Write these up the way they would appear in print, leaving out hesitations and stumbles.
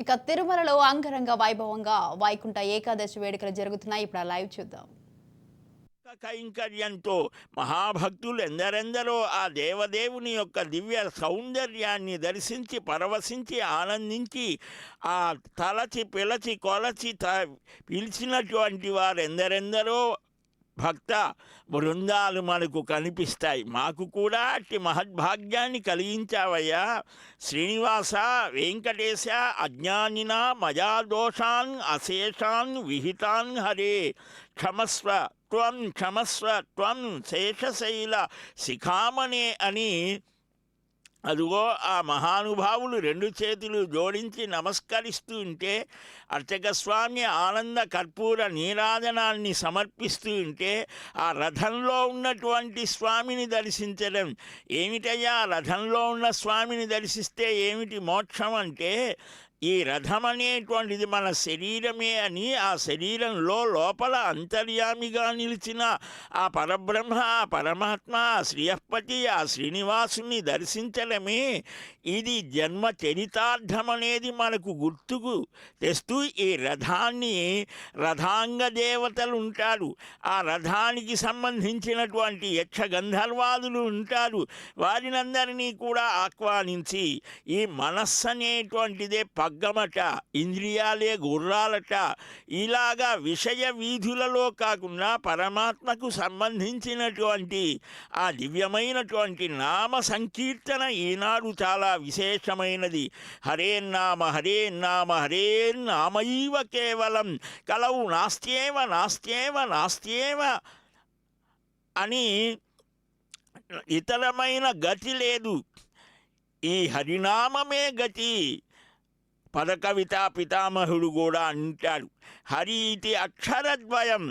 ఇక తిరుమలలో అంగరంగ వైభవంగా వైకుంఠ ఏకాదశి వేడుకలు జరుగుతున్నాయి. ఇప్పుడు ఆ లైవ్ చూద్దాం. కైంకర్యంతో మహాభక్తులు ఎందరెందరో ఆ దేవదేవుని యొక్క దివ్య సౌందర్యాన్ని దర్శించి పరవశించి ఆనందించి ఆ తలచి పిలచి కొలచి పిలిచినటువంటి వారు ఎందరెందరో భక్త బృందాలు మనకు కనిపిస్తాయి. మాకు కూడా అట్టి మహద్భాగ్యాన్ని కలిగించావయ్యా శ్రీనివాస వెంకటేశ. అజ్ఞానినా మయాదోషాన్ అశేషాన్ విహితాన్ హరే క్షమస్వ త్వం క్షమస్వ త్వం శేషశైల శిఖామణే అని అదిగో ఆ మహానుభావులు రెండు చేతులు జోడించి నమస్కరిస్తూ ఉంటే, అర్చక స్వామి ఆనంద కర్పూర నీరాజనాన్ని సమర్పిస్తూ ఉంటే ఆ రథంలో ఉన్నటువంటి స్వామిని దర్శించడం ఏమిటయ్యా? రథంలో ఉన్న స్వామిని దర్శిస్తే ఏమిటి మోక్షం అంటే, ఈ రథం అనేటువంటిది మన శరీరమే అని ఆ శరీరంలో లోపల అంతర్యామిగా నిలిచిన ఆ పరబ్రహ్మ, ఆ పరమాత్మ, ఆ శ్రీయపతి, ఆ శ్రీనివాసుని దర్శించడమే ఇది జన్మ చరితార్థం అనేది మనకు గుర్తుకు తెస్తూ ఈ రథాన్ని రథాంగ దేవతలు ఉంటారు. ఆ రథానికి సంబంధించినటువంటి యక్ష గంధర్వాదులు ఉంటారు. వారినందరినీ కూడా ఆహ్వానించి ఈ మనస్సు అనేటువంటిదే పగ్గమట, ఇంద్రియాలే గుర్రాలట, ఇలాగా విషయ వీధులలో కాకుండా పరమాత్మకు సంబంధించినటువంటి ఆ దివ్యమైనటువంటి నామ సంకీర్తన ఈనాడు చాలా విశేషమైనది. హరేన్నామ హరేన్నామ హరేన్నామైవ కేవలం కలవు నాస్త్యేవ నాస్త్యేవ నాస్త్యేవ అని ఇతరమైన గతి లేదు, ఈ హరినామమే గతి. పదకవితా పితామహుడు కూడా అంటాడు, హరి ఇది అక్షరద్వయం.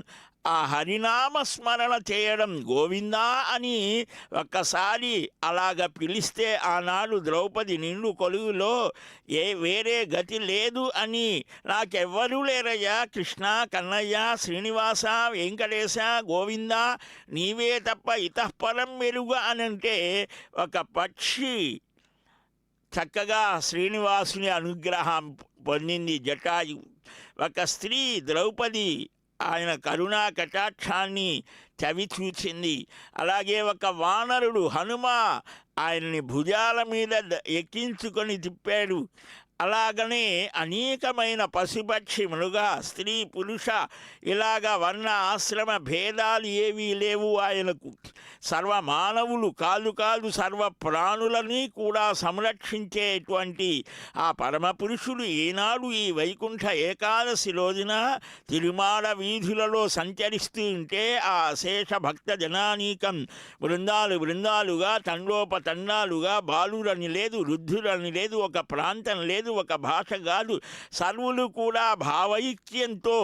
ఆ హరినామ స్మరణ చేయడం గోవిందా అని ఒక్కసారి అలాగ పిలిస్తే ఆనాడు ద్రౌపది నిండు కొలువులో వేరే గతి లేదు అని, నాకెవ్వరూ లేరయ్యా కృష్ణ, కన్నయ్య, శ్రీనివాస, వెంకటేశ, గోవింద, నీవే తప్ప ఇతఃపరం మెరుగు అనంటే ఒక పక్షి చక్కగా శ్రీనివాసుని అనుగ్రహం పొందింది జటాయు. ఒక స్త్రీ ద్రౌపది ఆయన కరుణా కటాక్షాన్ని చవి చూచింది. అలాగే ఒక వానరుడు హనుమ ఆయనని భుజాల మీద ఎక్కించుకొని తిప్పాడు. అలాగనే అనేకమైన పశుపక్షి మృగ స్త్రీ పురుష ఇలాగా వర్ణ ఆశ్రమ భేదాలు ఏవీ లేవు ఆయనకు. సర్వమానవులు కాదు కాదు సర్వ ప్రాణులని కూడా సంరక్షించేటువంటి ఆ పరమపురుషుడు ఈనాడు ఈ వైకుంఠ ఏకాదశి రోజున తిరుమాడ వీధులలో సంచరిస్తూ ఉంటే ఆ అశేష భక్త జనానీకం బృందాలు బృందాలుగా తండోపతండాలుగా, బాలురని లేదు, వృద్ధులని లేదు, ఒక ప్రాంతం లేదు, ఒక భాష కాదు, సర్వులు కూడా భావైక్యంతో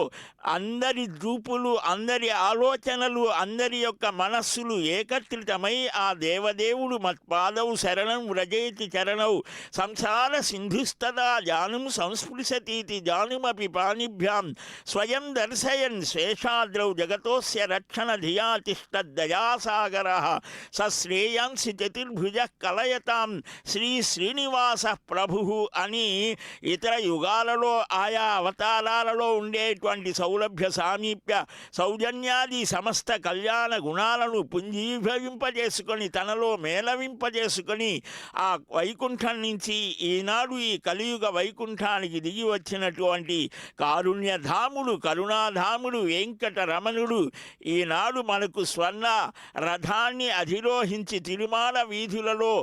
అందరి చూపులు, అందరి ఆలోచనలు, అందరి యొక్క మనస్సులు ఏకత్రితమై ఆ దేవదేవుడు మత్పాదౌ శరణం వ్రజేతి చరణౌ సంసార సింధుస్తదా జానుం సంస్పృశతీతి జానుమపి పాణిభ్యాం స్వయం దర్శయన్ శేషాద్రౌ జగతోస్య రక్షణ ధియా తిష్టద్దయాసాగర సశ్రేయాంసి చతుర్భుజ కలయతాం శ్రీ శ్రీనివాస ప్రభు అని ఇతర యుగాలలో ఆయా అవతారాలలో ఉండేటువంటి సౌలభ్య సామీప్య సౌజన్యాది సమస్త కళ్యాణ గుణాలను పుంజీభవింపజేసుకొని తనలో మేళవింపజేసుకొని ఆ వైకుంఠం నుంచి ఈనాడు ఈ కలియుగ వైకుంఠానికి దిగి వచ్చినటువంటి కారుణ్యధాముడు, కరుణాధాముడు వెంకటరమణుడు ఈనాడు మనకు స్వర్ణ రథాన్ని అధిరోహించి తిరుమాల వీధులలో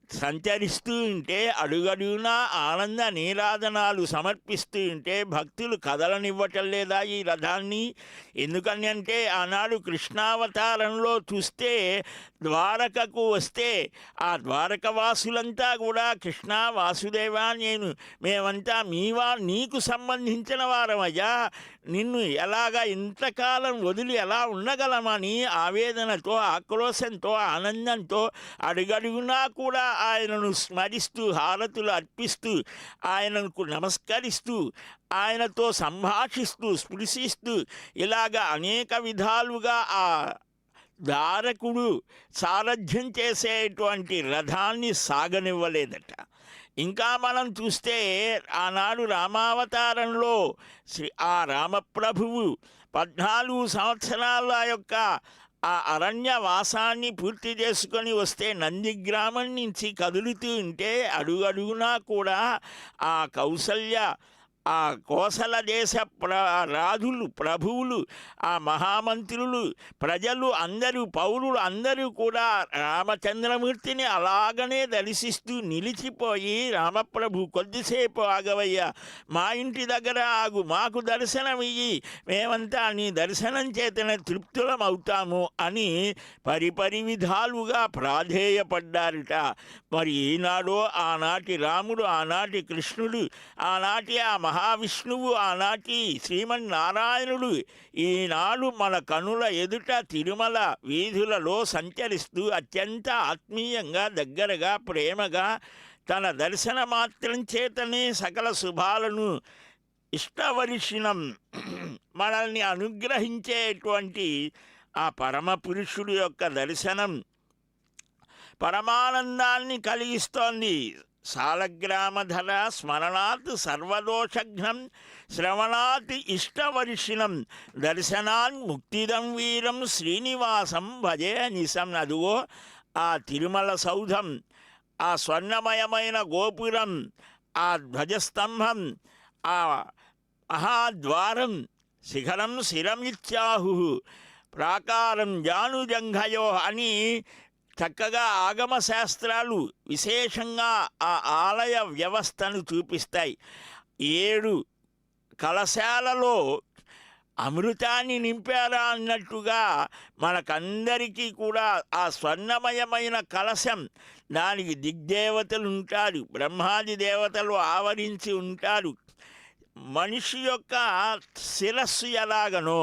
సంచరిస్తూ ఉంటే అడుగడుగునా ఆనంద నీరాజనాలు సమర్పిస్తూ ఉంటే భక్తులు కదలనివ్వటం లేదా ఈ రథాన్ని? ఎందుకని అంటే ఆనాడు కృష్ణావతారంలో చూస్తే ద్వారకకు వస్తే ఆ ద్వారకవాసులంతా కూడా కృష్ణ వాసుదేవ మేమంతా నీకు సంబంధించిన వారమయ్యా, నిన్ను ఎలాగా ఇంతకాలం వదిలి ఎలా ఉండగలమని ఆవేదనతో, ఆక్రోశంతో, ఆనందంతో అడుగడుగునా కూడా ఆయనను స్మరిస్తూ హారతులు అర్పిస్తూ ఆయనకు నమస్కరిస్తూ ఆయనతో సంభాషిస్తూ స్పృశిస్తూ ఇలాగ అనేక విధాలుగా ఆ దారకుడు సారథ్యం చేసేటువంటి రథాన్ని సాగనివ్వలేదట. ఇంకా మనం చూస్తే ఆనాడు రామావతారంలో ఆ రామప్రభువు 14 సంవత్సరాల యొక్క ఆ అరణ్యవాసాన్ని పూర్తి చేసుకొని వస్తే నందిగ్రామం నుంచి కదులుతూ ఉంటే అడుగడుగునా కూడా ఆ కౌసల్య ఆ కోసల దేశ రాజులు ప్రభువులు ఆ మహామంత్రులు ప్రజలు అందరూ పౌరులు అందరూ కూడా రామచంద్రమూర్తిని అలాగనే దర్శిస్తూ నిలిచిపోయి, రామప్రభు కొద్దిసేపు ఆగవయ్యా, మా ఇంటి దగ్గర ఆగు, మాకు దర్శనమియ్యి, మేమంతా నీ దర్శనం చేతనే తృప్తులం అవుతాము అని పరిపరి విధాలుగా ప్రాధేయపడ్డారట. మరి ఈనాడో ఆనాటి రాముడు, ఆనాటి కృష్ణుడు, ఆనాటి ఆ మహావిష్ణువు, ఆనాటి శ్రీమన్నారాయణుడు ఈనాడు మన కనుల ఎదుట తిరుమల వీధులలో సంచరిస్తూ అత్యంత ఆత్మీయంగా, దగ్గరగా, ప్రేమగా తన దర్శన మాత్రం చేతనే సకల శుభాలను ఇష్టవర్షిణం మనల్ని అనుగ్రహించేటువంటి ఆ పరమ పురుషుడు యొక్క దర్శనం పరమానందాన్ని కలిగిస్తోంది. సాలగ్రామధర స్మరణాత్ సర్వదోషఘ్నం శ్రవణాత్ ఇష్టవర్షిణం దర్శనాన్ ముక్తిదం వీరం శ్రీనివాసం భజే నిశం. అదుగో ఆ తిరుమల సౌధం, ఆ స్వర్ణమయమైన గోపురం, ఆ ధ్వజస్తంభం, ఆ మహాద్వారం, శిఖరం శిరమిత్యాహు ప్రాకారం జానుజంఘయో అని చక్కగా ఆగమ శాస్త్రాలు విశేషంగా ఆ ఆలయ వ్యవస్థను చూపిస్తాయి. 7 కలశాలలో అమృతాన్ని నింపారా అన్నట్టుగా మనకందరికీ కూడా ఆ స్వర్ణమయమైన కలశం, దానికి దిగ్దేవతలు ఉంటారు, బ్రహ్మాది దేవతలు ఆవరించి ఉంటారు. మనిషి యొక్క శిరస్సు ఎలాగనో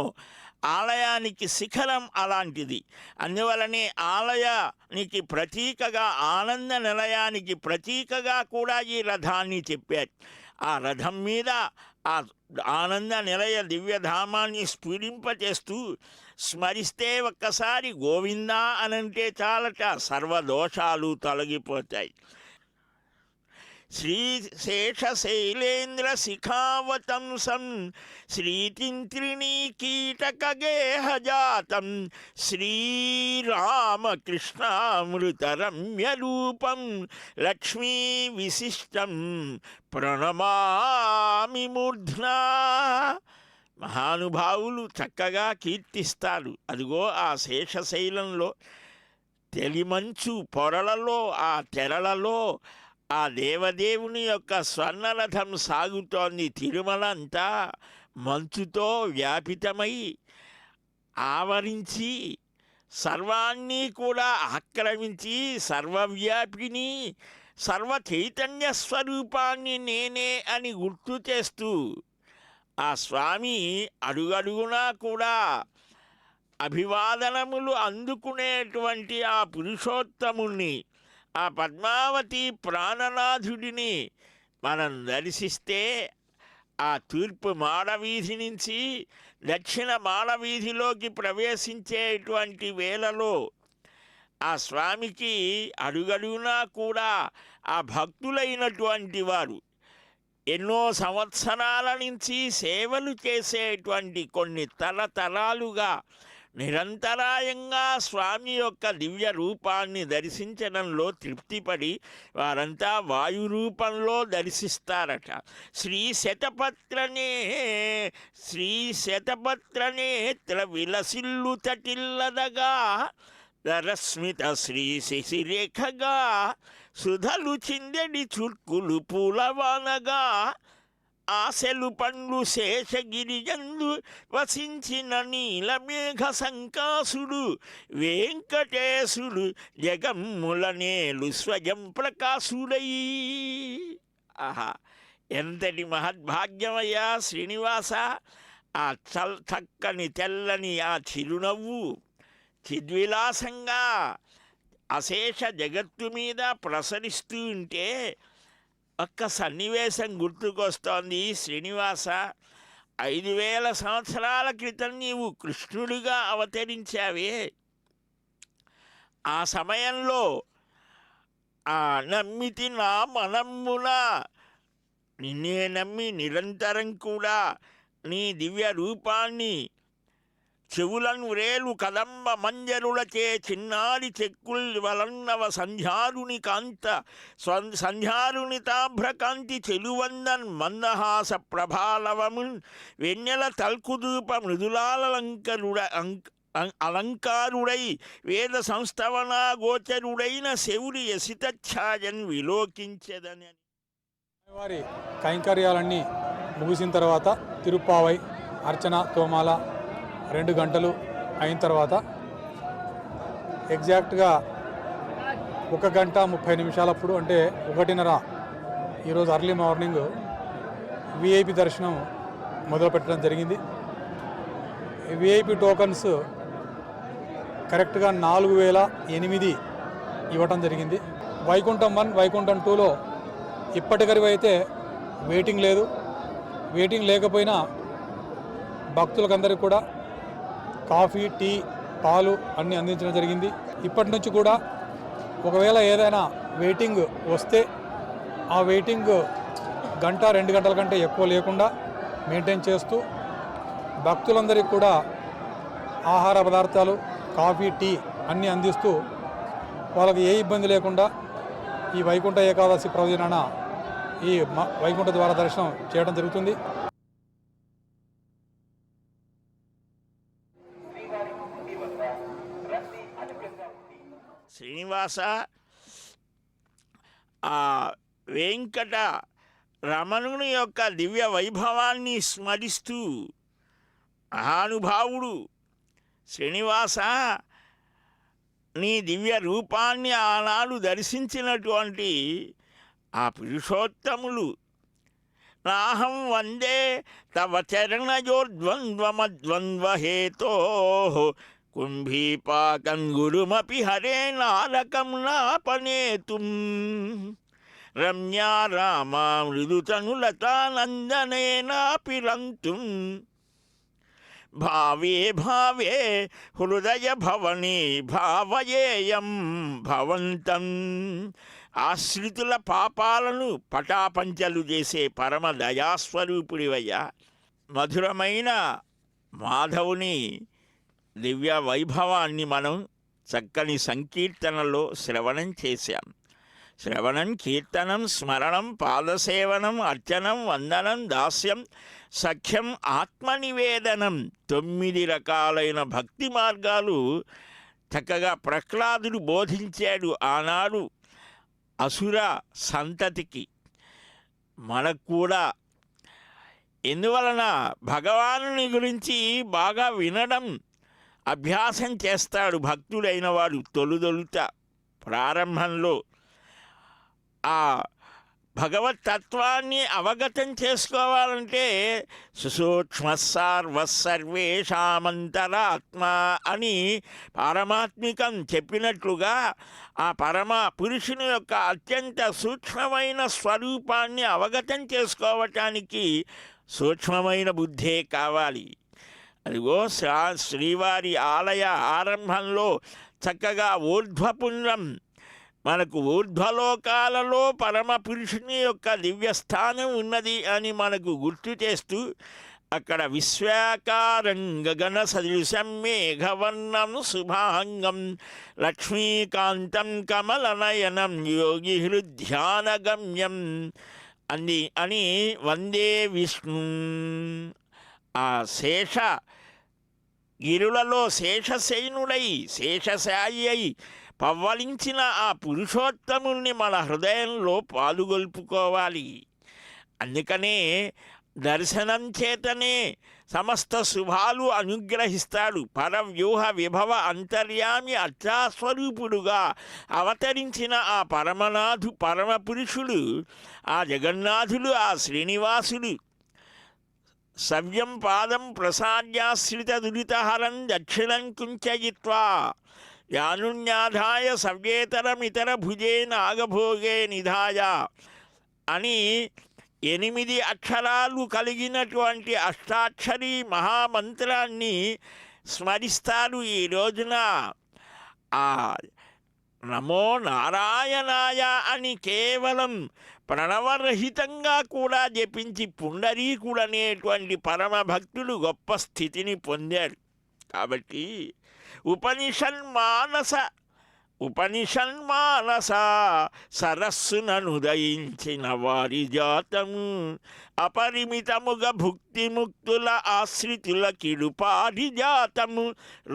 ఆలయానికి శిఖరం అలాంటిది. అందువలనే ఆలయానికి ప్రతీకగా, ఆనంద నిలయానికి ప్రతీకగా కూడా ఈ రథాన్ని చెప్పారు. ఆ రథం మీద ఆ ఆనంద నిలయ దివ్యధామాన్ని స్ఫురింపచేస్తూ స్మరిస్తే ఒక్కసారి గోవిందా అనంటే చాలట, సర్వదోషాలు తొలగిపోతాయి. శ్రీశేషశైలేంద్ర శిఖావతంసం శ్రీతింత్రిణీ కీటకగేహజాతం శ్రీరామకృష్ణామృతరమ్యరూపం లక్ష్మీ విశిష్టం ప్రణమామి మూర్ధ్నా. మహానుభావులు చక్కగా కీర్తిస్తారు. అదిగో ఆ శేషశైలంలో తెలిమంచు పొరలలో, ఆ తెరలలో ఆ దేవదేవుని యొక్క స్వర్ణరథం సాగుతోంది. తిరుమల అంతా మంచుతో వ్యాపితమై ఆవరించి సర్వాన్ని కూడా ఆక్రమించి సర్వవ్యాపిని, సర్వ చైతన్య స్వరూపాన్ని నేనే అని గుర్తు చేస్తూ ఆ స్వామి అడుగడుగునా కూడా అభివాదనములు అందుకునేటువంటి ఆ పురుషోత్తముణ్ణి, ఆ పద్మావతి ప్రాణనాథుడిని మనం దర్శిస్తే ఆ తూర్పు మాడవీధి నుంచి దక్షిణ మాడవీధిలోకి ప్రవేశించేటువంటి వేళలో ఆ స్వామికి అడుగడుగునా కూడా ఆ భక్తులైనటువంటి వారు ఎన్నో సంవత్సరాల నుంచి సేవలు చేసేటువంటి కొన్ని తరతరాలుగా నిరంతరాయంగా స్వామి యొక్క దివ్య రూపాన్ని దర్శించడంలో తృప్తిపడి వారంతా వాయు రూపంలో దర్శిస్తారట. శ్రీ శతపత్రనేత్ర విలసిల్లు తటిల్లదగా రస్మిత శ్రీ శిశిరేఖగా సుధలు చిందెడి చుర్కులు పూలవానగా ఆశలు పండ్లు శేషగిరియందు వసించిన నీలమేఘ సంకాసుడు వెంకటేశుడు జగమ్ములనేలు స్వయం ప్రకాశుడై. ఆహా, ఎంతటి మహద్భాగ్యమయ్యా శ్రీనివాస! ఆ చక్కని తెల్లని ఆ చిరునవ్వు చిద్విలాసంగా అశేష జగత్తు మీద ప్రసరిస్తూ ఉంటే ఒక్క సన్నివేశం గుర్తుకొస్తోంది. శ్రీనివాస, 5000 సంవత్సరాల క్రితం నీవు కృష్ణుడిగా అవతరించావే, ఆ సమయంలో నమ్మితి నా మనమ్మున, నిన్నే నమ్మి నిరంతరం కూడా నీ దివ్య రూపాన్ని చెవులను రేలు కదంబ మంజరులచే చిన్నారి చెక్కుల్ వలన్నవ సంధ్యారుని కాంత సంధ్యారుని తాభ్రకాంతి చెలువందన్ మందహాస ప్రభాలవమున్ వెన్నెల తల్కుదూప మృదులాలంకరుడ అలంకారుడై వేద సంస్థవనా గోచరుడైన శౌరి యసితఛాయన్ విలోకించెదని. వారి కైంకర్యాలన్నీ ముగిసిన తర్వాత తిరుప్పావై అర్చన తోమాల 2 గంటలు అయిన తర్వాత ఎగ్జాక్ట్గా 1 గంట 30 నిమిషాలప్పుడు, అంటే 1:30 ఈరోజు అర్లీ మార్నింగ్ విఐపి దర్శనం మొదలుపెట్టడం జరిగింది. విఐపి టోకన్స్ కరెక్ట్గా 4008 ఇవ్వటం జరిగింది. వైకుంఠం 1, వైకుంఠం 2లో ఇప్పటికరి అయితే వెయిటింగ్ లేదు. వెయిటింగ్ లేకపోయినా భక్తులకందరికీ కూడా కాఫీ, టీ, పాలు అన్నీ అందించడం జరిగింది. ఇప్పటి నుంచి కూడా ఒకవేళ ఏదైనా వెయిటింగ్ వస్తే ఆ వెయిటింగ్ 1-2 గంటల కంటే ఎక్కువ లేకుండా మెయింటైన్ చేస్తూ భక్తులందరికీ కూడా ఆహార పదార్థాలు, కాఫీ, టీ అన్నీ అందిస్తూ వాళ్ళకి ఏ ఇబ్బంది లేకుండా ఈ వైకుంఠ ఏకాదశి ప్రయోజనాన ఈ వైకుంఠ ద్వార దర్శనం చేయడం జరుగుతుంది. శ్రీనివాస, ఆ వెంకట రమణుని యొక్క దివ్య వైభవాన్ని స్మరిస్తూ మహానుభావుడు శ్రీనివాస నీ దివ్య రూపాన్ని ఆనాడు దర్శించినటువంటి ఆ పురుషోత్తములు నాహం వందే తవ చరణయోర్ద్వంద్వమద్వంద్వహేతో కుంభీపాకం గురుమపి హరే నారకం నాపనేతుం రమ్యా రామా మృదుతనులతానందనేనాపి రంతుం భావే భావే హృదయ భవని భావయేయం భవంతం. ఆశ్రితుల పాపాలను పటాపంచలు చేసే పరమ దయాస్వరూపుడివయ్యా. మధురమైన మాధవుని దివ్య వైభవాన్ని మనం చక్కని సంకీర్తనలో శ్రవణం చేశాం. శ్రవణం, కీర్తనం, స్మరణం, పాదసేవనం, అర్చనం, వందనం, దాస్యం, సఖ్యం, ఆత్మనివేదనం 9 రకాలైన భక్తి మార్గాలు చక్కగా ప్రహ్లాదుడు బోధించాడు ఆనాడు అసుర సంతతికి. మనకు కూడా ఎందువలన భగవానుని గురించి బాగా వినడం అభ్యాసం చేస్తాడు భక్తుడైన వాడు. తొలుదొలుత ప్రారంభంలో ఆ భగవతత్వాన్ని అవగతం చేసుకోవాలంటే సుసూక్ష్మసర్వసర్వేషామంతరాత్మ అని పారమాత్మికం చెప్పినట్లుగా ఆ పరమ పురుషుని యొక్క అత్యంత సూక్ష్మమైన స్వరూపాన్ని అవగతం చేసుకోవటానికి సూక్ష్మమైన బుద్ధే కావాలి. అదిగో శ్రీవారి ఆలయ ఆరంభంలో చక్కగా ఊర్ధ్వపుండ్రం, మనకు ఊర్ధ్వలోకాలలో పరమ పురుషుని యొక్క దివ్యస్థానం ఉన్నది అని మనకు గుర్తు చేస్తూ అక్కడ విశ్వాకారం గగన సదృశం మేఘవర్ణం శుభాంగం లక్ష్మీకాంతం కమలనయనం యోగి హృద్యానగమ్యం అని వందే విష్ణు. ఆ శేష గిరులలో శేషశయనుడై శేషశాయి అయి పవ్వలించిన ఆ పురుషోత్తముల్ని మన హృదయంలో పాలుగొల్పుకోవాలి. అందుకనే దర్శనం చేతనే సమస్త శుభాలు అనుగ్రహిస్తాడు. పరవ్యూహ విభవ అంతర్యామి అర్చాస్వరూపుడుగా అవతరించిన ఆ పరమనాథు పరమపురుషుడు, ఆ జగన్నాథుడు, ఆ శ్రీనివాసుడు సవ్యం పాదం ప్రసాద్యాశ్రిత దురితహరం దక్షిణం కుంచయిత్వా యానున్యాధాయ సవ్యేతరమితర భుజే నాగభోగే నిధాయ అని 8 అక్షరాలు కలిగినటువంటి అష్టాక్షరీ మహామంత్రాన్ని స్మరిస్తారు. ఈ రోజున ఆ నమో నారాయణాయ అని కేవలం ప్రణవరహితంగా కూడా జపించి పుండరీకుడనేటువంటి పరమ భక్తుడు గొప్ప స్థితిని పొందాడు. కాబట్టి ఉపనిషన్మానస సరస్సుననుదయించిన వారి జాతము అపరిమితముగా భుక్తిముక్తుల ఆశ్రితుల కిడుపారిజాతము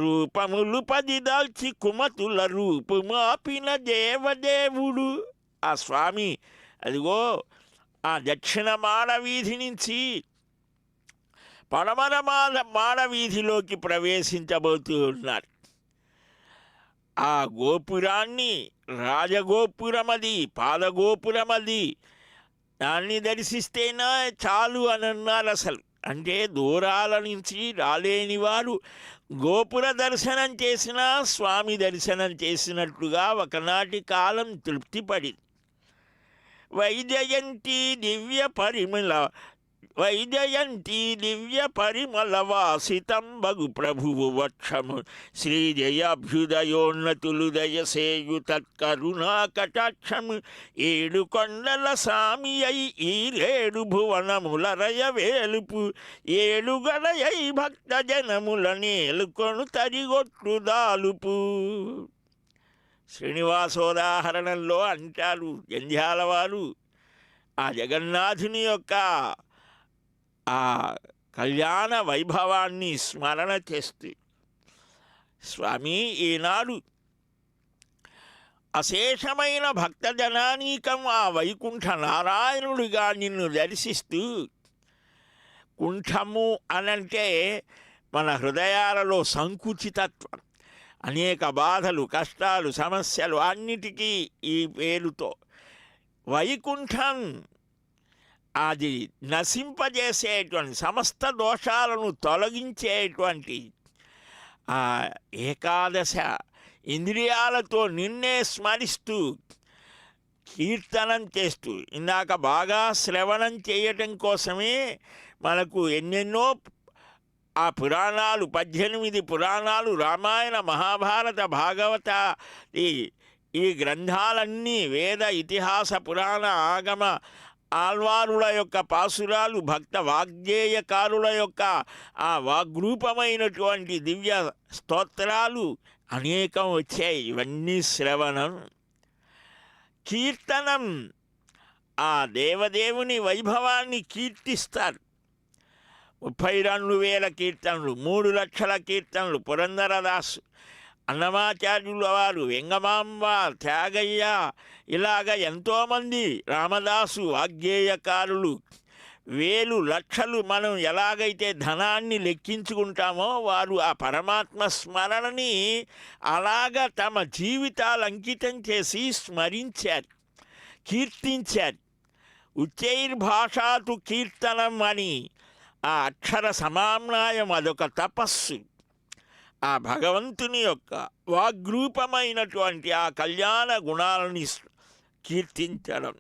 రూపములు పది దాల్చి కుమతుల రూపు మాపిన దేవదేవుడు. ఆ స్వామి అదిగో ఆ దక్షిణ మాడవీధి నుంచి పడమర మాడవీధిలోకి ప్రవేశించబోతూ ఉన్నారు. ఆ గోపురాన్ని రాజగోపురమది, పాదగోపురమది, దాన్ని దర్శిస్తేనా చాలు అని అన్నారు. అసలు అంటే దూరాల నుంచి రాలేని వారు గోపుర దర్శనం చేసినా స్వామి దర్శనం చేసినట్లుగా ఒకనాటి కాలం తృప్తిపడింది. వైజయంతి దివ్య పరిమళ వాసితం బగు ప్రభువు వక్షము శ్రీజయాభ్యుదయోన్నతులు దయసేయు తత్కరుణా కటాక్షము ఏడు కొండల సామి అయి ఈరేడు భువనముల రయవేలుపు ఏడు గడయై భక్త జనముల నేలుకొను తరిగొట్లు దాలుపు. శ్రీనివాసోదాహరణంలో అంటారు జంధ్యాల వారు ఆ జగన్నాథుని యొక్క ఆ కళ్యాణ వైభవాన్ని స్మరణ చేస్తూ, స్వామి ఈనాడు అశేషమైన భక్తజనానీకం ఆ వైకుంఠ నారాయణుడిగా నిన్ను దర్శిస్తూ, కుంఠము అనంటే మన హృదయాలలో సంకుచితత్వం, అనేక బాధలు, కష్టాలు, సమస్యలు అన్నిటికీ ఈ పేరుతో వైకుంఠం అది నశింపజేసేటువంటి సమస్త దోషాలను తొలగించేటువంటి ఆ ఏకాదశ ఇంద్రియాలతో నిన్నే స్మరిస్తూ కీర్తనం చేస్తూ, ఇందాక బాగా శ్రవణం చేయటం కోసమే మనకు ఎన్నెన్నో ఆ పురాణాలు 18 పురాణాలు, రామాయణ, మహాభారత, భాగవత ఈ గ్రంథాలన్నీ వేద, ఇతిహాస, పురాణ, ఆగమ ఆల్వారుల యొక్క పాసురాలు, భక్త వాగ్గేయకారుల యొక్క ఆ వాగ్రూపమైనటువంటి దివ్య స్తోత్రాలు అనేకం వచ్చాయి. ఇవన్నీ శ్రవణం, కీర్తనం. ఆ దేవదేవుని వైభవాన్ని కీర్తిస్తారు. 32,000 కీర్తనలు, 3 లక్షల కీర్తనలు పురంధరదాసు, అన్నమాచార్యుల వారు, వెంగమాంబ, త్యాగయ్య, ఇలాగ ఎంతోమంది, రామదాసు, వాగ్గేయకారులు, వేలు లక్షలు. మనం ఎలాగైతే ధనాన్ని లెక్కించుకుంటామో వారు ఆ పరమాత్మ స్మరణని అలాగ తమ జీవితాలు అంకితం చేసి స్మరించారు, కీర్తించారు. ఉచ్చైర్భాషాతు కీర్తనం అని ఆ అక్షర సమామ్నాయం అదొక తపస్సు. ఆ భగవంతుని యొక్క వాగ్రూపమైనటువంటి ఆ కళ్యాణ గుణాలని కీర్తించడం,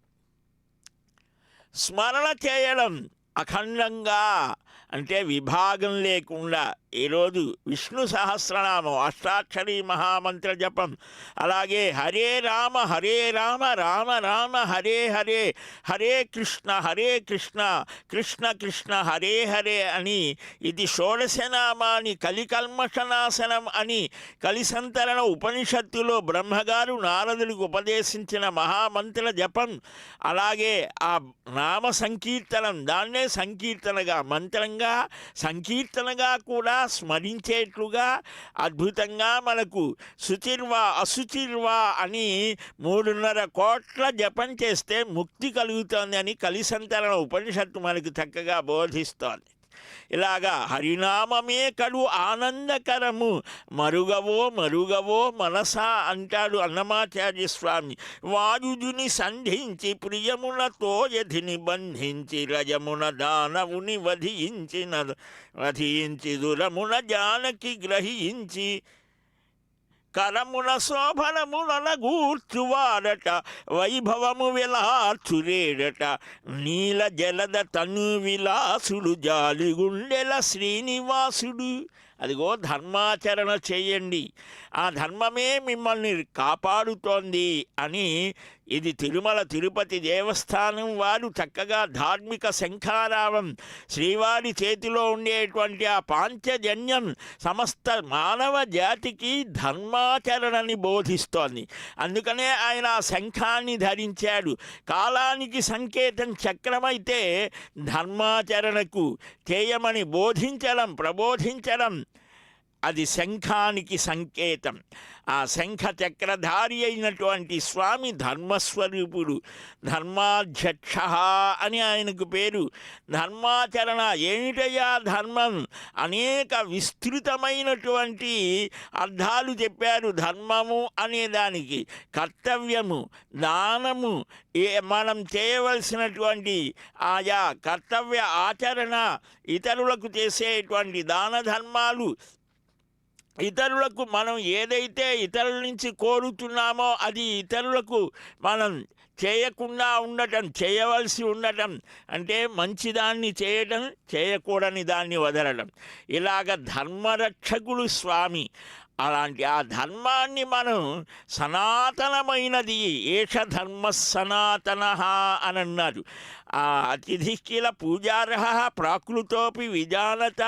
స్మరణ చేయడం అఖండంగా, అంటే విభాగం లేకుండా. ఈరోజు విష్ణు సహస్రనామం, అష్టాక్షరీ మహామంత్ర జపం, అలాగే హరే రామ రామ రామ హరే హరే, హరే కృష్ణ కృష్ణ కృష్ణ హరే హరే అని, ఇది షోడశనామాని కలికల్మషనాశనం అని కలిసంతరణ ఉపనిషత్తులో బ్రహ్మగారు నారదుడికి ఉపదేశించిన మహామంత్ర జపం. అలాగే ఆ నామ సంకీర్తనం, దాన్నే సంకీర్తనగా, మంత్రంగా, సంకీర్తనగా కూడా స్మరించేట్లుగా అద్భుతంగా మనకు శుచిర్వా అశుచిర్వా అని 3.5 కోట్ల జపం చేస్తే ముక్తి కలుగుతోంది అని కలిసంతరణ ఉపనిషత్తు మనకు చక్కగా బోధిస్తోంది. ఇలాగా హరినామమే కడు ఆనందకరము, మరుగవో మనసా అంటాడు అన్నమాచార్య స్వామి. వాయుజుని సంధించి ప్రియములతో యధిని బంధించి రజమున దానవుని వధించి దురమున జానకి గ్రహించి కరమున శోభనములన గూర్చువాడట, వైభవము విలార్చురేడట, నీల జలద తను విలాసుడు, జాలిగుండెల శ్రీనివాసుడు. అదిగో ధర్మాచరణ చేయండి, ఆ ధర్మమే మిమ్మల్ని కాపాడుతోంది అని ఇది తిరుమల తిరుపతి దేవస్థానం వారు చక్కగా ధార్మిక శంఖారావం శ్రీవారి చేతిలో ఉండేటువంటి ఆ పాంచజన్యం సమస్త మానవ జాతికి ధర్మాచరణని బోధిస్తోంది. అందుకనే ఆయన ఆ శంఖాన్ని ధరించాడు. కాలానికి సంకేతం చక్రమైతే ధర్మాచరణకు చేయమని బోధించడం ప్రబోధించడం అది శంఖానికి సంకేతం. ఆ శంఖ చక్రధారి అయినటువంటి స్వామి ధర్మస్వరూపుడు, ధర్మాధ్యక్ష అని ఆయనకు పేరు. ధర్మాచరణ ఏమిటయ్యా ధర్మం? అనేక విస్తృతమైనటువంటి అర్థాలు చెప్పారు. ధర్మము అనేదానికి కర్తవ్యము, దానము, మనం చేయవలసినటువంటి ఆయా కర్తవ్య ఆచరణ, ఇతరులకు చేసేటువంటి దాన ధర్మాలు, ఇతరులకు మనం ఏదైతే ఇతరుల నుంచి కోరుతున్నామో అది ఇతరులకు మనం చేయకుండా ఉండటం, చేయవలసి ఉండటం, అంటే మంచిదాన్ని చేయటం, చేయకూడని దాన్ని వదలడం. ఇలాగ ధర్మరక్షకుడు స్వామి. అలాంటి ఆ ధర్మాన్ని మనం సనాతనమైనది, ఏష ధర్మ సనాతన అని అన్నారు. ఆ అతిథికిల పూజార్హ ప్రాకృతోపి విజానత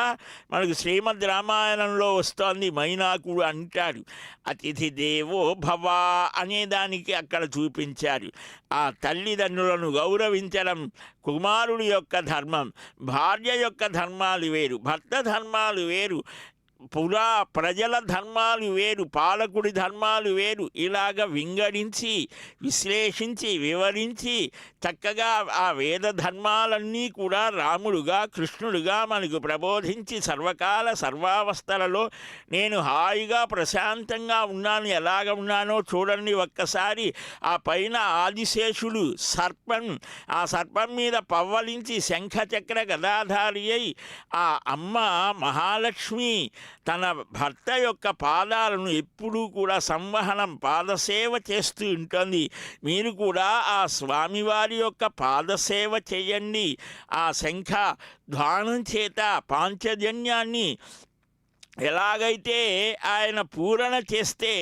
మనకు శ్రీమద్ రామాయణంలో వస్తోంది. మైనాకుడు అంటాడు అతిథి దేవో భవ అనేదానికి అక్కడ చూపించారు. ఆ తల్లిదండ్రులను గౌరవించడం కుమారుడి యొక్క ధర్మం. భార్య యొక్క ధర్మాలు వేరు, భర్త ధర్మాలు వేరు, ప్రజల ధర్మాలు వేరు, పాలకుడి ధర్మాలు వేరు. ఇలాగ వింగడించి విశ్లేషించి వివరించి చక్కగా ఆ వేద ధర్మాలన్నీ కూడా రాముడుగా కృష్ణుడుగా మనకు ప్రబోధించి సర్వకాల సర్వావస్థలలో నేను హాయిగా ప్రశాంతంగా ఉన్నాను, ఎలాగ ఉన్నానో చూడండి ఒక్కసారి. ఆ పైన ఆదిశేషుడు సర్పం, ఆ సర్పం మీద పవ్వలించి శంఖచక్ర గదాధారి అయి ఆ అమ్మ మహాలక్ష్మి తన భర్త యొక్క పాదాలను ఎప్పుడూ కూడా సంవహనం పాదసేవ చేస్తూ ఉంటుంది. మీరు కూడా ఆ స్వామివారి యొక్క పాదసేవ చేయండి. ఆ శంఖ ధ్వానం చేత పాంచజన్యాన్ని ఎలాగైతే ఆయన పూరణ చేస్తే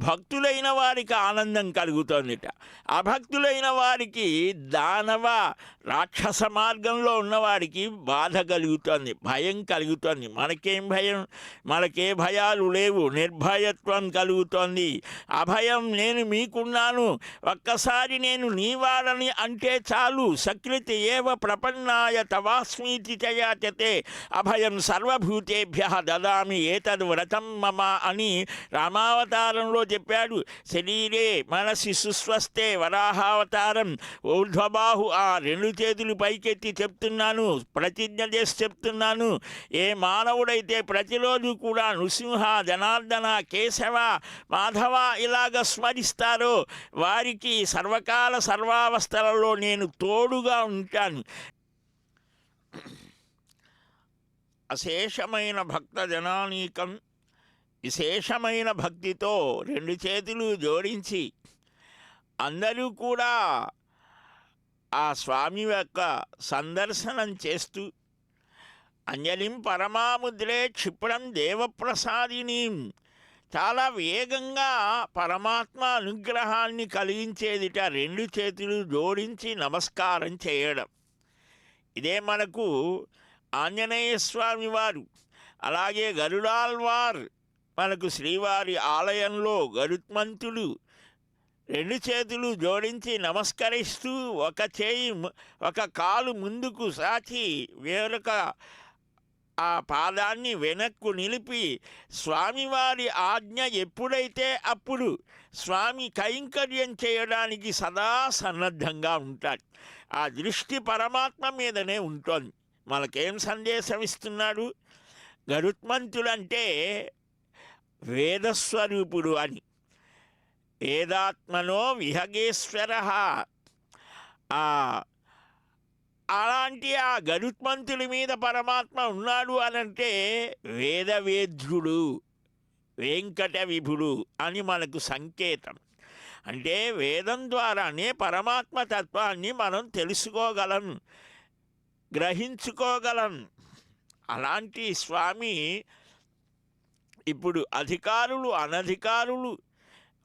భక్తులైన వారికి ఆనందం కలుగుతోందిట, అభక్తులైన వారికి దానవ రాక్షస మార్గంలో ఉన్నవారికి బాధ కలుగుతోంది, భయం కలుగుతోంది. మనకేం భయం? మనకే భయాలు లేవు, నిర్భయత్వం కలుగుతోంది. అభయం నేను మీకున్నాను, ఒక్కసారి నేను నీవాడని అంటే చాలు. సకృతి ఏవ ప్రపన్నాయ తవాస్మీతి చయాచతే అభయం సర్వభూతేభ్య దదామి ఏతద్ వ్రతం మమ అని రామావతారంలో చెప్పాడు. శరీరే మనసి సుస్వస్తే వరాహావతారం ఊర్ధ్వబాహు, ఆ రెండు చేతులు పైకెత్తి చెప్తున్నాను, ప్రతిజ్ఞ చేసి చెప్తున్నాను. ఏ మానవుడైతే ప్రతిరోజు కూడా నృసింహ జనార్దన కేశవ మాధవ ఇలాగ స్మరిస్తారో వారికి సర్వకాల సర్వావస్థలలో నేను తోడుగా ఉంటాను. అశేషమైన భక్త జనానీకం విశేషమైన భక్తితో రెండు చేతులు జోడించి అందరూ కూడా ఆ స్వామి యొక్క సందర్శనం చేస్తూ అంజలిం పరమాముద్రే క్షిప్రం దేవప్రసాదినీం, చాలా వేగంగా పరమాత్మ అనుగ్రహాన్ని కలిగించేదిట రెండు చేతులు జోడించి నమస్కారం చేయడం. ఇదే మనకు ఆంజనేయ స్వామి వారు, అలాగే గరుడాల్వార్ మనకు శ్రీవారి ఆలయంలో గరుత్మంతులు రెండు చేతులు జోడించి నమస్కరిస్తూ ఒక కాలు ముందుకు సాచి వేరొక ఆ పాదాన్ని వెనక్కు నిలిపి స్వామివారి ఆజ్ఞ ఎప్పుడైతే అప్పుడు స్వామి కైంకర్యం చేయడానికి సదా సన్నద్ధంగా ఉంటాడు. ఆ దృష్టి పరమాత్మ మీదనే ఉంటుంది. మనకేం సందేశం ఇస్తున్నాడు? గరుత్మంతుడంటే వేదస్వరూపుడు అని, వేదాత్మనో విహగేశ్వర. అలాంటి ఆ గరుత్మంతుడి మీద పరమాత్మ ఉన్నాడు అనంటే వేదవేద్యుడు వెంకట విభుడు అని మనకు సంకేతం. అంటే వేదం ద్వారానే పరమాత్మ తత్వాన్ని మనం తెలుసుకోగలం, గ్రహించుకోగలం. అలాంటి స్వామి ఇప్పుడు అధికారులు అనధికారులు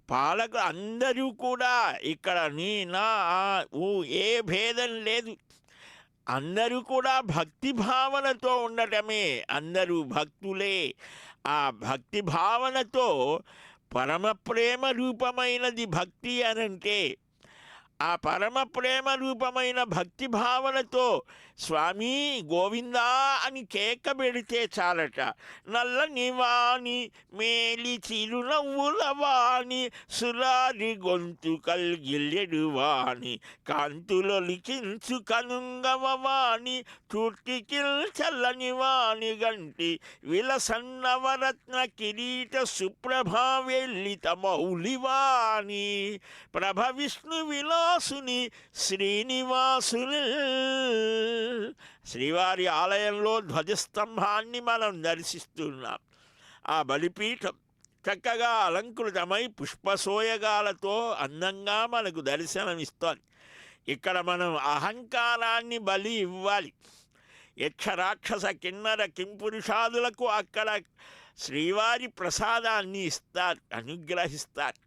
పాలకులు అందరూ కూడా ఇక్కడ నీ నా ఆ, ఊ ఏ భేదం లేదు. అందరూ కూడా భక్తి భావనతో ఉండటమే, అందరూ భక్తులే. ఆ భక్తి భావనతో పరమ ప్రేమ రూపమైనది భక్తి అనంటే, ఆ పరమ ప్రేమ రూపమైన భక్తి భావనతో స్వామి గోవిందా అని కేక పెడితే చాలట. నల్లని వాణి మేలి చిరునవ్వుల వాణి సురారి గొంతు కల్గిల్లెడు వాణి కాంతులో లిఖించు కనుంగవ వాణి తూర్తికిల్ చల్లని వాణి గంటి విలసన్నవరత్న కిరీట సుప్రభావెల్లిత మౌలివాణి ప్రభ విష్ణు విలాసుని శ్రీనివాసుని. శ్రీవారి ఆలయంలో ధ్వజస్తంభాన్ని మనం దర్శిస్తున్నాం. ఆ బలిపీఠం చక్కగా అలంకృతమై పుష్పసోయగాలతో అందంగా మనకు దర్శనమిస్తోంది. ఇక్కడ మనం అహంకారాన్ని బలి ఇవ్వాలి. యక్షరాక్షస కిన్నర కింపురుషాదులకు అక్కడ శ్రీవారి ప్రసాదాన్ని ఇస్తారు, అనుగ్రహిస్తారు.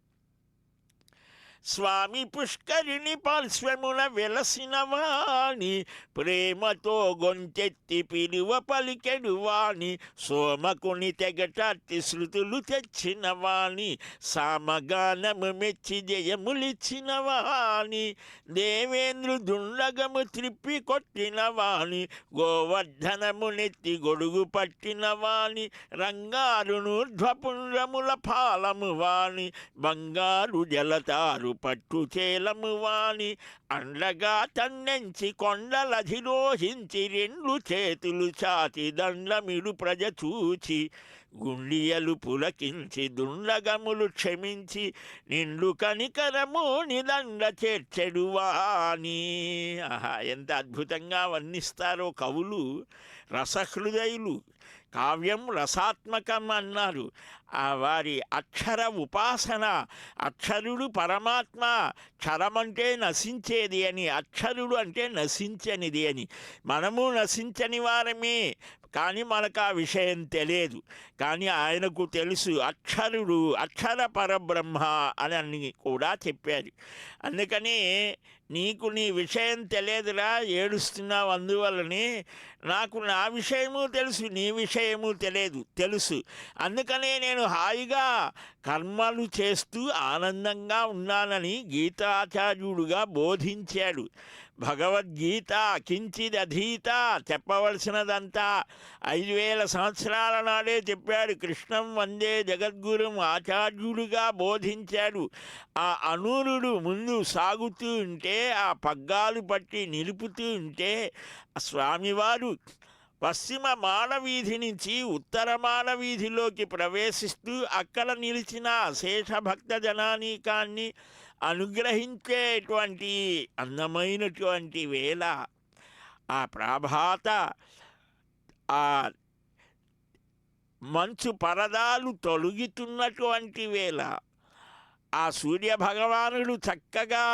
స్వామి పుష్కరిణి పార్శ్వమున వెలసిన వాణి ప్రేమతో గొంతెత్తి పిలువ పలికెడు వాణి సోమకుని తెగటార్తి శృతులు తెచ్చిన వాణి సామగానము మెచ్చి జయములిచ్చిన వాణి దేవేంద్రు దుండగము త్రిప్పి కొట్టిన వాణి గోవర్ధనము నెత్తి గొడుగు పట్టిన వాణి రంగారును ధ్వపుండ్రముల పాలము వాణి బంగారు జలతారు పట్టు చేలము వాణి అండగా తన్నెంచి కొండలధిరోహించి రెండు చేతులు చాచి దండమిడు ప్రజ చూచి గుండియలు పులకించి దుండగములు క్షమించి నిండు కనికరము నిదండ చేర్చెడు వాణి. ఆహా, ఎంత అద్భుతంగా వర్ణిస్తారో కవులు, రసహృదయులు. కావ్యం రసాత్మకం అన్నారు. ఆ వారి అక్షర ఉపాసన, అక్షరుడు పరమాత్మ, క్షరమంటే నశించేది అని, అక్షరుడు అంటే నశించనిది అని. మనము నశించని వారమే, కానీ మనకు ఆ విషయం తెలియదు. కానీ ఆయనకు తెలుసు, అక్షరుడు అక్షర పరబ్రహ్మ అని కూడా చెప్పారు. అందుకని నీకు నీ విషయం తెలియదురా, ఏడుస్తున్నావు, అందువల్లనే నాకు నా విషయము తెలుసు, నీ విషయము తెలియదు తెలుసు. అందుకనే నేను హాయిగా కర్మలు చేస్తూ ఆనందంగా ఉన్నానని గీతాచార్యుడుగా బోధించాడు. భగవద్గీత కించిదధీత, చెప్పవలసినదంతా 5000 సంవత్సరాల నాడే చెప్పాడు. కృష్ణం వందే జగద్గురుం ఆచార్యుడిగా బోధించాడు. ఆ అనూరుడు ముందు సాగుతూ ఉంటే, ఆ పగ్గాలు పట్టి నిలుపుతూ ఉంటే, స్వామివారు పశ్చిమ మాడవీధి నుంచి ఉత్తర మాడవీధిలోకి ప్రవేశిస్తూ అక్కడ నిలిచిన శేష భక్త జనానీకాన్ని అనుగ్రహించేటువంటి అందమైనటువంటి వేళ, ఆ ప్రభాత ఆ మంచు పరదాలు తొలగుతున్నటువంటి వేళ, ఆ సూర్యభగవానుడు చక్కగా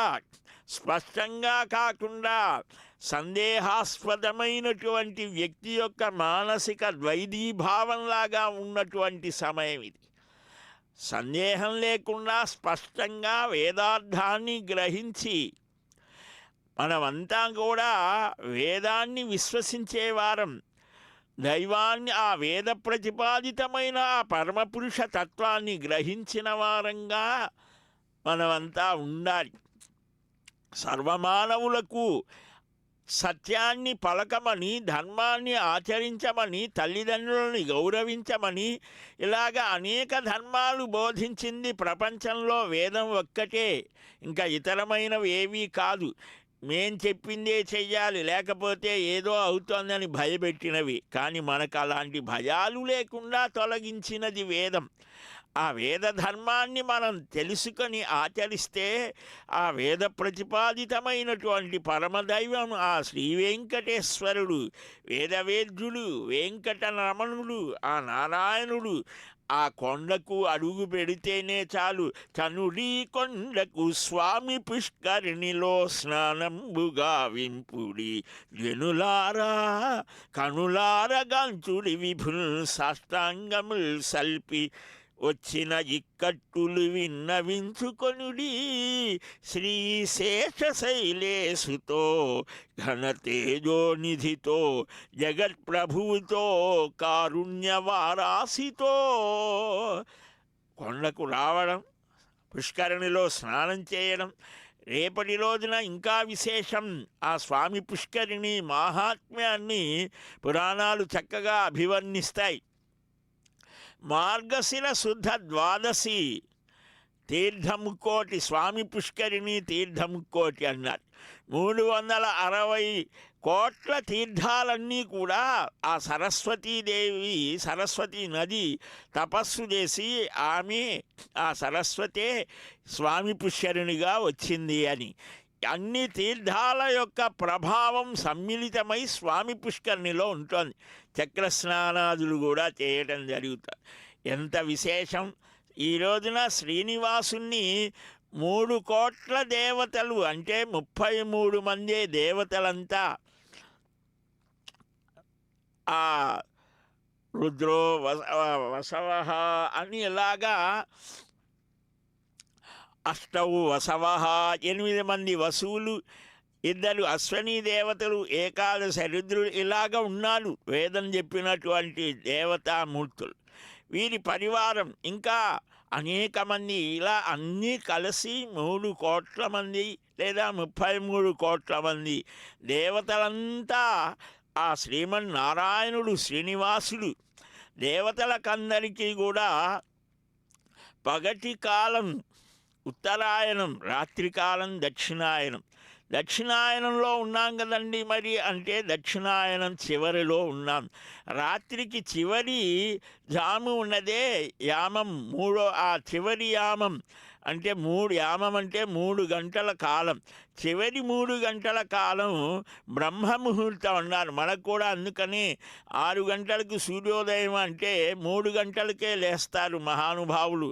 స్పష్టంగా కాకుండా సందేహాస్పదమైనటువంటి వ్యక్తి యొక్క మానసిక ద్వైధీభావంలాగా ఉన్నటువంటి సమయం ఇది. సందేహం లేకుండా స్పష్టంగా వేదార్థాన్ని గ్రహించి, మనమంతా కూడా వేదాన్ని విశ్వసించేవారం, దైవాన్ని, ఆ వేద ప్రతిపాదితమైన ఆ పరమపురుష తత్వాన్ని గ్రహించిన వారంగా మనమంతా ఉండాలి. సర్వమానవులకు సత్యాన్ని పలకమని, ధర్మాన్ని ఆచరించమని, తల్లిదండ్రులని గౌరవించమని, ఇలాగ అనేక ధర్మాలు బోధించింది ప్రపంచంలో వేదం ఒక్కటే. ఇంకా ఇతరమైనవి ఏవీ కాదు. మేం చెప్పిందే చెయ్యాలి, లేకపోతే ఏదో అవుతోందని భయపెట్టినవి. కానీ మనకు అలాంటి భయాలు లేకుండా తొలగించినది వేదం. ఆ వేద ధర్మాన్ని మనం తెలుసుకొని ఆచరిస్తే, ఆ వేద ప్రతిపాదితమైనటువంటి పరమదైవం ఆ శ్రీ వెంకటేశ్వరుడు, వేదవేద్యుడు, వెంకటరమణుడు, ఆ నారాయణుడు, ఆ కొండకు అడుగు పెడితేనే చాలు, చనుడీ కొండకు స్వామి పుష్కరిణిలో స్నానంబుగా వింపుడి జనులారా, కనులార గంచుడి విభుల్ సాష్టాంగముల్ సల్పి వచ్చిన ఇక్కట్టులు విన్నవించుకొనుడి శ్రీశేషశైలేశుతో ఘనతేజోనిధితో జగత్ప్రభువుతో కారుణ్యవారాసితో. కొండకు రావడం, పుష్కరిణిలో స్నానం చేయడం రేపటి రోజున ఇంకా విశేషం. ఆ స్వామి పుష్కరిణి మాహాత్మ్యాన్ని పురాణాలు చక్కగా అభివర్ణిస్తాయి. మార్గశిర శుద్ధ ద్వాదశి తీర్థముక్కోటి, స్వామి పుష్కరిణి తీర్థముక్కోటి అన్నారు. 360 కోట్ల తీర్థాలన్నీ కూడా ఆ సరస్వతీదేవి, సరస్వతీ నది తపస్సు చేసి ఆమె ఆ సరస్వతే స్వామి పుష్కరిణిగా వచ్చింది అని. అన్ని తీర్థాల యొక్క ప్రభావం సమ్మిళితమై స్వామి పుష్కరిణిలో ఉంటుంది. చక్రస్నానాదులు కూడా చేయటం జరుగుతుంది. ఎంత విశేషం! ఈ రోజున శ్రీనివాసుని 3 కోట్ల దేవతలు అంటే 33 మంది దేవతలంతా ఆ రుద్రో వసవ అని ఇలాగా అష్టవు వసవ, 8 మంది వసువులు, 2 అశ్వనీ దేవతలు, 11 రుద్రులు, ఇలాగ ఉన్నారు వేదం చెప్పినటువంటి దేవతామూర్తులు. వీరి పరివారం ఇంకా అనేక మంది, ఇలా అన్నీ కలిసి 3 కోట్ల మంది లేదా 33 కోట్ల మంది దేవతలంతా ఆ శ్రీమన్నారాయణుడు శ్రీనివాసుడు. దేవతలకందరికీ కూడా పగటి కాలం ఉత్తరాయణం, రాత్రికాలం దక్షిణాయనం. దక్షిణాయనంలో ఉన్నాం కదండి మరి, అంటే దక్షిణాయనం చివరిలో ఉన్నాం. రాత్రికి చివరి జాము ఉన్నదే యామం, ఆ చివరి యామం అంటే యామం అంటే 3 గంటల కాలం. చివరి 3 గంటల కాలం బ్రహ్మముహూర్తం అన్నారు. మనకు కూడా అందుకని 6 గంటలకు సూర్యోదయం అంటే 3 గంటలకే లేస్తారు మహానుభావులు.